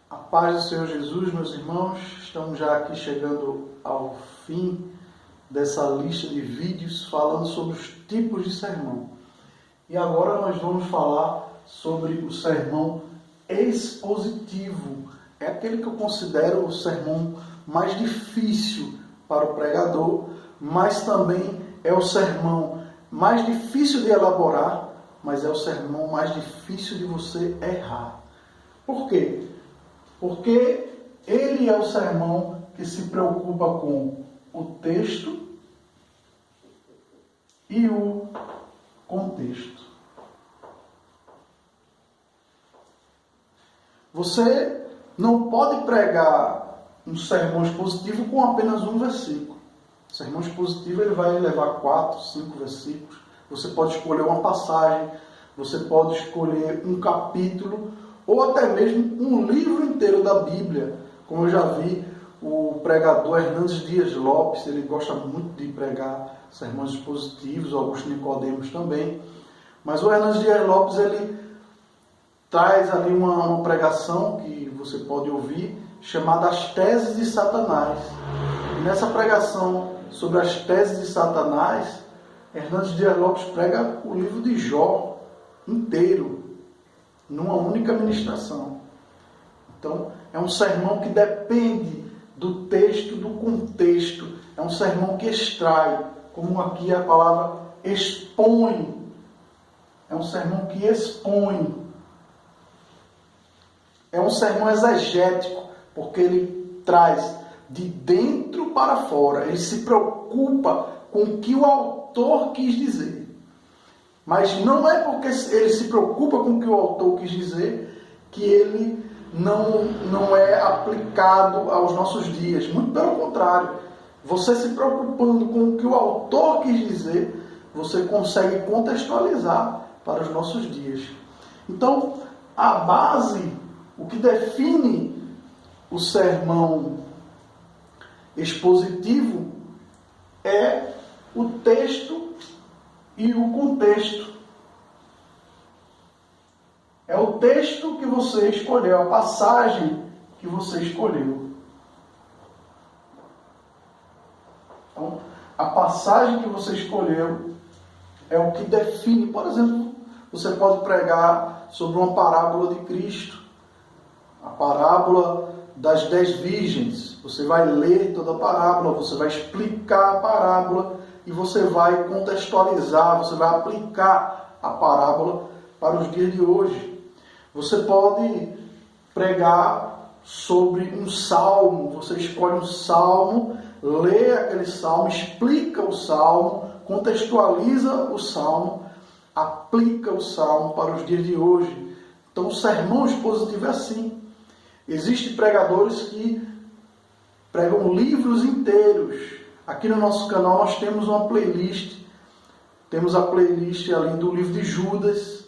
A paz do Senhor Jesus, meus irmãos, estamos já aqui chegando ao fim dessa lista de vídeos falando sobre os tipos de sermão. E agora nós vamos falar sobre o sermão expositivo. É aquele que eu considero o sermão mais difícil para o pregador, mas também é o sermão mais difícil de elaborar, mas é o sermão mais difícil de você errar. Por quê? Porque ele é o sermão que se preocupa com o texto e o contexto. Você não pode pregar um sermão expositivo com apenas um versículo. O sermão expositivo ele vai levar 4, 5 versículos. Você pode escolher uma passagem, você pode escolher um capítulo, ou até mesmo um livro inteiro da Bíblia. Como eu já vi, o pregador Hernandes Dias Lopes, ele gosta muito de pregar sermões expositivos, o Augusto Nicodemos também. Mas o Hernandes Dias Lopes, ele traz ali uma pregação que você pode ouvir, chamada As Teses de Satanás. E nessa pregação sobre as teses de Satanás, Hernandes Dias Lopes prega o livro de Jó inteiro, numa única ministração. Então, é um sermão que depende do texto, do contexto. É um sermão que extrai, como aqui a palavra expõe. É um sermão que expõe. É um sermão exegético, porque ele traz de dentro para fora. Ele se preocupa com o que o autor quis dizer. Mas não é porque ele se preocupa com o que o autor quis dizer que ele não é aplicado aos nossos dias. Muito pelo contrário. Você se preocupando com o que o autor quis dizer, você consegue contextualizar para os nossos dias. Então, a base, o que define o sermão expositivo é o texto e o contexto. É o texto que você escolheu, a passagem que você escolheu. Então, a passagem que você escolheu é o que define. Por exemplo, você pode pregar sobre uma parábola de Cristo, a parábola das 10 virgens. Você vai ler toda a parábola, você vai explicar a parábola e você vai contextualizar, você vai aplicar a parábola para os dias de hoje. Você pode pregar sobre um salmo, você escolhe um salmo, lê aquele salmo, explica o salmo, contextualiza o salmo, aplica o salmo para os dias de hoje. Então o sermão expositivo é assim. Existem pregadores que pregam livros inteiros. Aqui no nosso canal nós temos uma playlist. Temos a playlist ali do livro de Judas.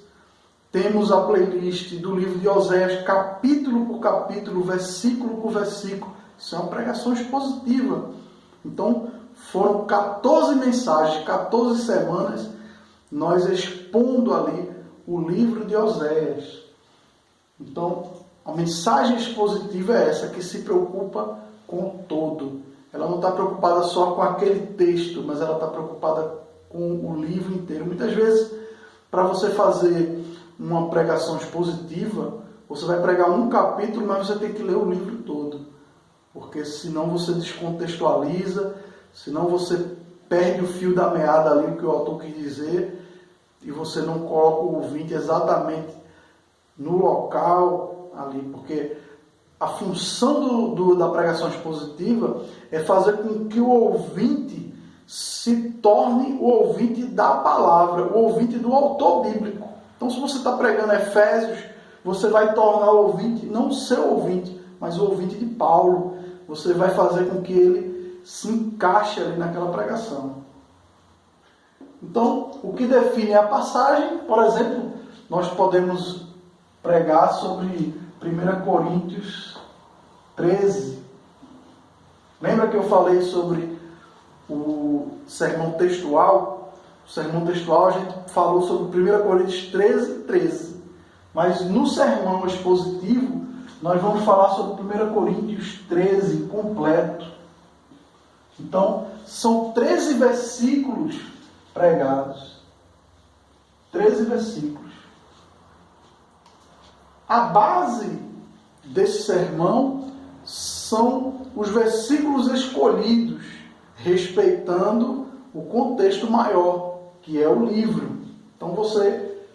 Temos a playlist do livro de Oséias, capítulo por capítulo, versículo por versículo. Isso é uma pregação expositiva. Então, foram 14 mensagens, 14 semanas, nós expondo ali o livro de Oséias. Então, a mensagem expositiva é essa, que se preocupa com o todo. Ela não está preocupada só com aquele texto, mas ela está preocupada com o livro inteiro. Muitas vezes, para você fazer uma pregação expositiva, você vai pregar um capítulo, mas você tem que ler o livro todo. Porque senão você descontextualiza, senão você perde o fio da meada ali, o que o autor quis dizer, e você não coloca o ouvinte exatamente no local ali, porque a função da pregação expositiva é fazer com que o ouvinte se torne o ouvinte da palavra, o ouvinte do autor bíblico. Então, se você está pregando Efésios, você vai tornar o ouvinte, não o seu ouvinte, mas o ouvinte de Paulo. Você vai fazer com que ele se encaixe ali naquela pregação. Então, o que define a passagem, por exemplo, nós podemos pregar sobre 1 Coríntios 13. Lembra que eu falei sobre o sermão textual? O sermão textual a gente falou sobre 1 Coríntios 13, 13. Mas no sermão expositivo, nós vamos falar sobre 1 Coríntios 13 completo. Então, são 13 versículos pregados. 13 versículos. A base desse sermão são os versículos escolhidos, respeitando o contexto maior, que é o livro. Então você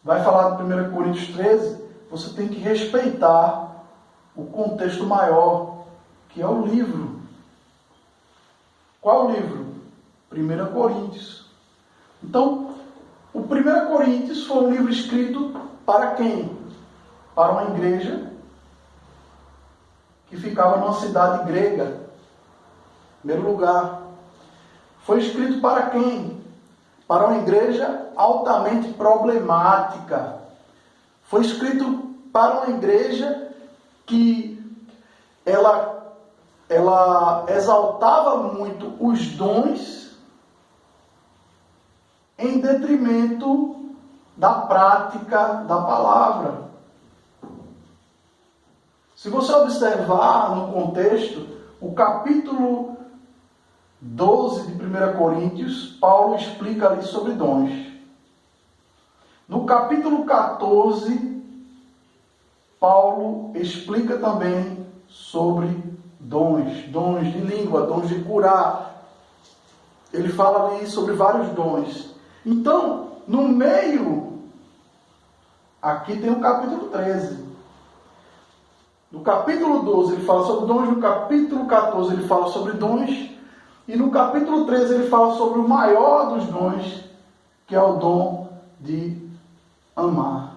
vai falar de 1 Coríntios 13, você tem que respeitar o contexto maior, que é o livro. Qual livro? 1 Coríntios. Então, o 1 Coríntios foi um livro escrito para quem? Para uma igreja que ficava numa cidade grega. Em primeiro lugar. Foi escrito para quem? Para uma igreja altamente problemática. Foi escrito para uma igreja que ela exaltava muito os dons em detrimento da prática da palavra. Se você observar no contexto, o capítulo 12 de 1 Coríntios, Paulo explica ali sobre dons. No capítulo 14, Paulo explica também sobre dons de língua, dons de curar. Ele fala ali sobre vários dons. Então, no meio, aqui tem o capítulo 13. No capítulo 12 ele fala sobre dons, no capítulo 14 ele fala sobre dons, e no capítulo 13 ele fala sobre o maior dos dons, que é o dom de amar.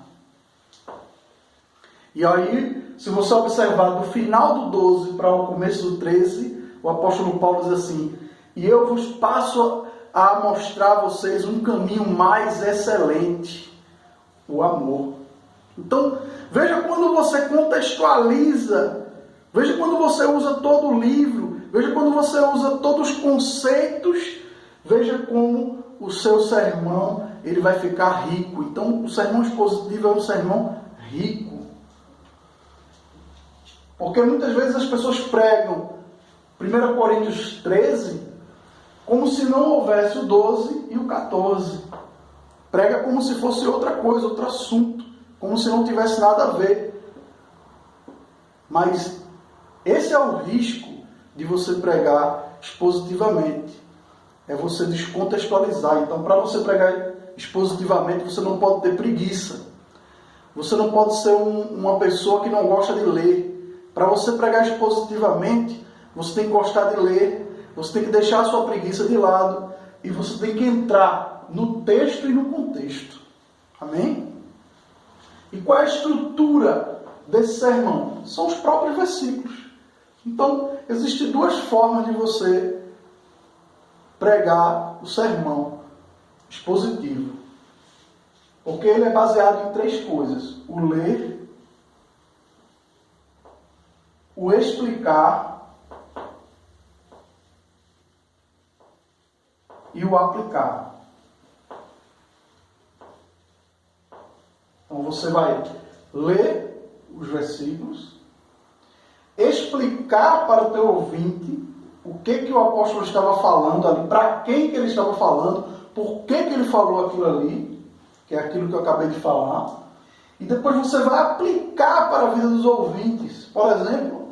E aí, se você observar do final do 12 para o começo do 13, o apóstolo Paulo diz assim: e eu vos passo a mostrar a vocês um caminho mais excelente, o amor. Então, veja quando você contextualiza, veja quando você usa todo o livro, veja quando você usa todos os conceitos, veja como o seu sermão ele vai ficar rico. Então, o sermão expositivo é um sermão rico. Porque muitas vezes as pessoas pregam 1 Coríntios 13 como se não houvesse o 12 e o 14. Prega como se fosse outra coisa, outro assunto. Como se não tivesse nada a ver. Mas esse é o risco de você pregar expositivamente. É você descontextualizar. Então, para você pregar expositivamente, você não pode ter preguiça. Você não pode ser uma pessoa que não gosta de ler. Para você pregar expositivamente, você tem que gostar de ler. Você tem que deixar a sua preguiça de lado. E você tem que entrar no texto e no contexto. Amém? E qual é a estrutura desse sermão? São os próprios versículos. Então, existem duas formas de você pregar o sermão expositivo. Porque ele é baseado em 3 coisas: o ler, o explicar e o aplicar. Então você vai ler os versículos, explicar para o teu ouvinte o que o apóstolo estava falando ali, para quem que ele estava falando, por que ele falou aquilo ali, que é aquilo que eu acabei de falar, e depois você vai aplicar para a vida dos ouvintes. Por exemplo,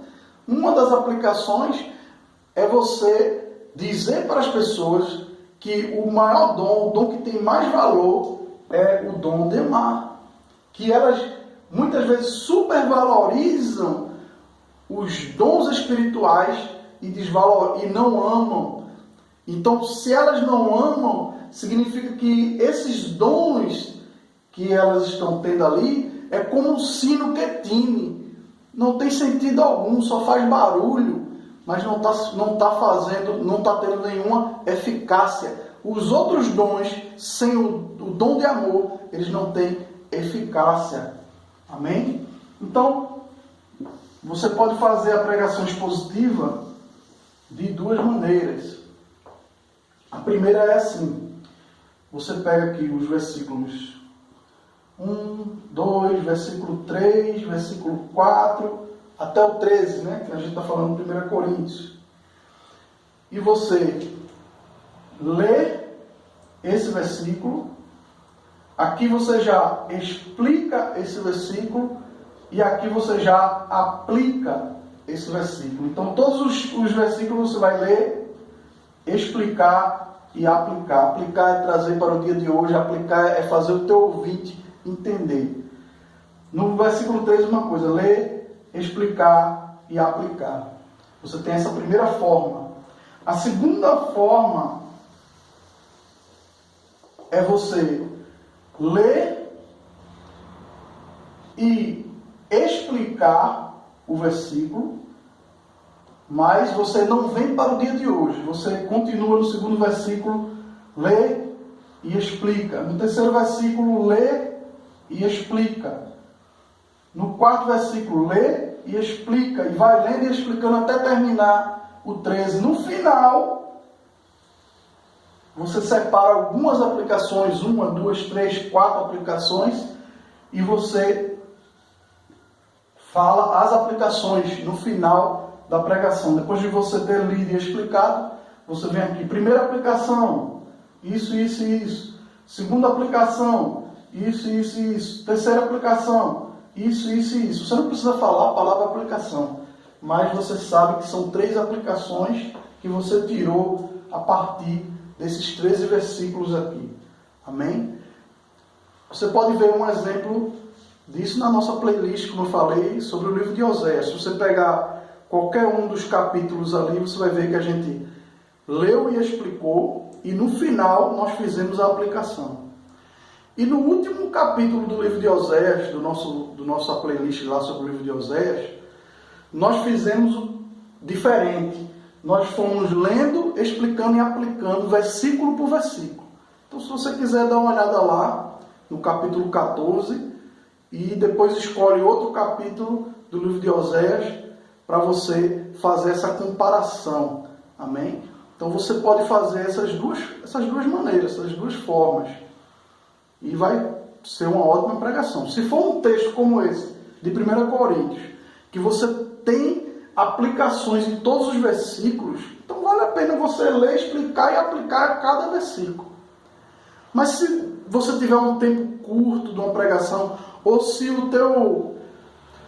uma das aplicações é você dizer para as pessoas que o maior dom, o dom que tem mais valor, é o dom de amar. Que elas muitas vezes supervalorizam os dons espirituais e não amam. Então, se elas não amam, significa que esses dons que elas estão tendo ali é como um sino que tine. Não tem sentido algum, só faz barulho, mas não está tendo nenhuma eficácia. Os outros dons, sem o dom de amor, eles não têm eficácia. Amém? Então, você pode fazer a pregação expositiva de 2 maneiras. A primeira é assim: você pega aqui os versículos 1, 2, versículo 3, versículo 4, até o 13, né? Que a gente está falando em 1 Coríntios. E você lê esse versículo, aqui você já explica esse versículo e aqui você já aplica esse versículo. Então todos os versículos você vai ler, explicar e aplicar. Aplicar é trazer para o dia de hoje, aplicar é fazer o teu ouvinte entender. No versículo 3 uma coisa, ler, explicar e aplicar. Você tem essa primeira forma. A segunda forma é você ler e explicar o versículo, mas você não vem para o dia de hoje. Você continua no segundo versículo, lê e explica. No terceiro versículo, lê e explica. No quarto versículo, lê e explica. E vai lendo e explicando até terminar o 13. No final, você separa algumas aplicações, 1, 2, 3, 4 aplicações, e você fala as aplicações no final da pregação. Depois de você ter lido e explicado, você vem aqui. Primeira aplicação, isso, isso e isso. Segunda aplicação, isso, isso e isso. Terceira aplicação, isso, isso e isso. Você não precisa falar a palavra aplicação, mas você sabe que são 3 aplicações que você tirou a partir desses 13 versículos aqui. Amém? Você pode ver um exemplo disso na nossa playlist, como eu falei, sobre o livro de Oséias. Se você pegar qualquer um dos capítulos ali, você vai ver que a gente leu e explicou, e no final nós fizemos a aplicação. E no último capítulo do livro de Oséias, do nossa playlist lá sobre o livro de Oséias, nós fizemos diferente. Nós fomos lendo, explicando e aplicando versículo por versículo. Então, se você quiser dar uma olhada lá, no capítulo 14, e depois escolhe outro capítulo do livro de Oséias, para você fazer essa comparação. Amém? Então, você pode fazer essas duas maneiras, essas duas formas. E vai ser uma ótima pregação. Se for um texto como esse, de 1 Coríntios, que você tem aplicações em todos os versículos, então vale a pena você ler, explicar e aplicar cada versículo. Mas se você tiver um tempo curto de uma pregação, ou se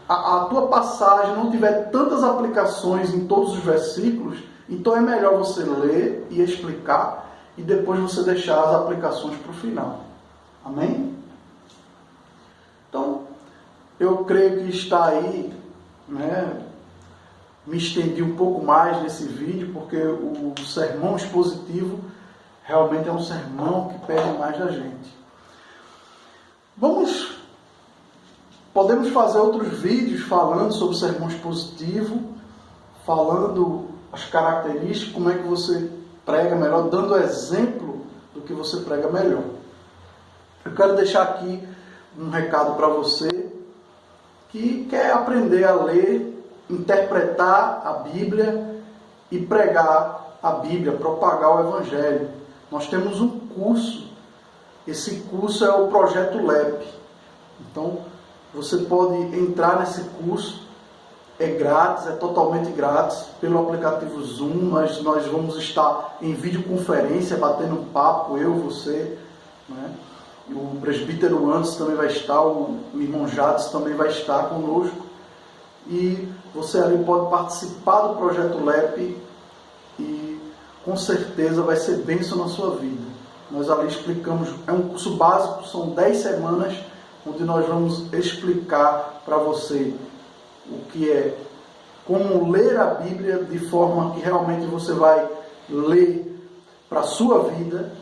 a tua passagem não tiver tantas aplicações em todos os versículos, então é melhor você ler e explicar e depois você deixar as aplicações para o final. Amém? Então, eu creio que está aí, né? Me estendi um pouco mais nesse vídeo, porque o sermão expositivo realmente é um sermão que pede mais da gente. Podemos fazer outros vídeos falando sobre o sermão expositivo, falando as características, como é que você prega melhor, dando exemplo do que você prega melhor. Eu quero deixar aqui um recado para você que quer aprender a ler, interpretar a Bíblia e pregar a Bíblia, propagar o Evangelho. Nós temos um curso, esse curso é o Projeto LEP. Então, você pode entrar nesse curso, é grátis, é totalmente grátis, pelo aplicativo Zoom. Nós vamos estar em videoconferência, batendo um papo, eu, você, né? O presbítero Anderson também vai estar, o irmão Jades também vai estar conosco. E você ali pode participar do Projeto LEP e com certeza vai ser bênção na sua vida. Nós ali explicamos, é um curso básico, são 10 semanas, onde nós vamos explicar para você o que é, como ler a Bíblia de forma que realmente você vai ler para a sua vida,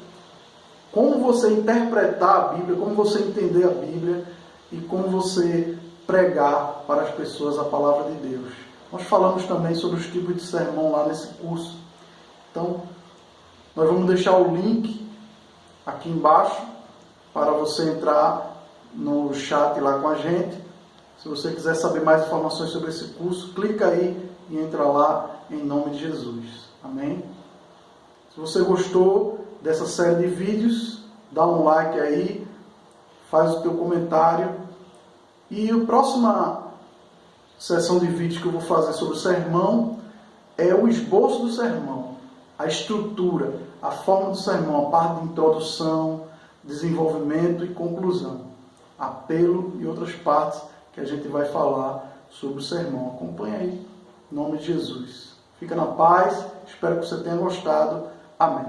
como você interpretar a Bíblia, como você entender a Bíblia e como você pregar para as pessoas a palavra de Deus. Nós falamos também sobre os tipos de sermão lá nesse curso. Então, nós vamos deixar o link aqui embaixo para você entrar no chat lá com a gente. Se você quiser saber mais informações sobre esse curso, clica aí e entra lá em nome de Jesus. Amém? Se você gostou dessa série de vídeos, dá um like aí, faz o teu comentário. E a próxima sessão de vídeo que eu vou fazer sobre o sermão é o esboço do sermão, a estrutura, a forma do sermão, a parte de introdução, desenvolvimento e conclusão, apelo e outras partes que a gente vai falar sobre o sermão. Acompanhe aí, em nome de Jesus. Fica na paz, espero que você tenha gostado. Amém.